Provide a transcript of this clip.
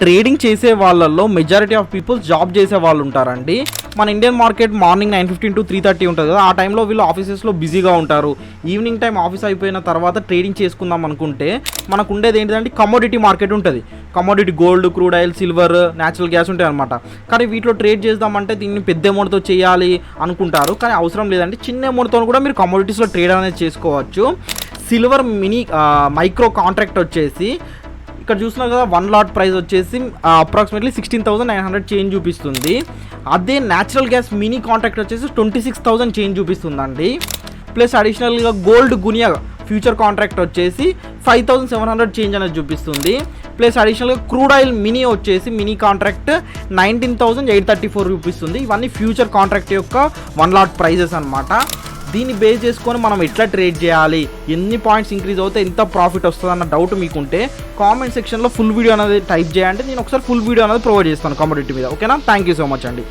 Trading చేసే వాళ్ళల్లో majority of peoples job చేసే వాళ్ళు ఉంటారండి. మన ఇండియన్ మార్కెట్ మార్నింగ్ 9:15 to 3:30 ఉంటుంది కదా, ఆ టైంలో వీళ్ళు ఆఫీసెస్లో బిజీగా ఉంటారు. ఈవినింగ్ టైం ఆఫీస్ అయిపోయిన తర్వాత ట్రేడింగ్ చేసుకుందాం అనుకుంటే మనకు ఉండేది ఏంటిదంటే కమోడిటీ మార్కెట్ ఉంటుంది. Commodity gold, crude oil, silver, natural gas ఉంటాయి అనమాట. కానీ వీటిలో ట్రేడ్ చేద్దామంటే దీన్ని పెద్ద అమౌంట్తో చేయాలి అనుకుంటారు, కానీ అవసరం లేదండి. చిన్న అమౌంట్తో కూడా మీరు కమోడిటీస్లో ట్రేడ్ అనేది చేసుకోవచ్చు. సిల్వర్ మైక్రో కాంట్రాక్ట్ వచ్చేసి ఇక్కడ చూస్తున్నారు కదా, 1 లాట్ ప్రైస్ వచ్చేసి అప్రాక్సిమేట్లీ 16,900 చేంజ్ చూపిస్తుంది. అదే న్యాచురల్ గ్యాస్ మినీ కాంట్రాక్ట్ వచ్చేసి 26,000 చేంజ్ చూపిస్తుందండి. ప్లస్ అడిషనల్గా గోల్డ్ గునియా ఫ్యూచర్ కాంట్రాక్ట్ వచ్చేసి 5,700 చేంజ్ అనేది చూపిస్తుంది. ప్లస్ అడిషనల్గా క్రూడ్ ఆయిల్ మినీ కాంట్రాక్ట్ 19,834 చూపిస్తుంది. ఇవన్నీ ఫ్యూచర్ కాంట్రాక్ట్ యొక్క 1 లాట్ ప్రైజెస్ అనమాట. దీన్ని బేస్ చేసుకొని మనం ఎట్లా ట్రేడ్ చేయాలి, ఎన్ని పాయింట్స్ ఇంక్రీజ్ అవుతే ఎంత ప్రాఫిట్ వస్తుంది అన్న డౌట్ మీకుంటే కామెంట్ సెక్షన్లో ఫుల్ వీడియో అనేది టైప్ చేయండి. నేను ఒకసారి ఫుల్ వీడియో అనేది ప్రొవైడ్ చేస్తాను కమోడిటీ మీద. ఓకేనా? థ్యాంక్ యూ సో మచ్ అండి.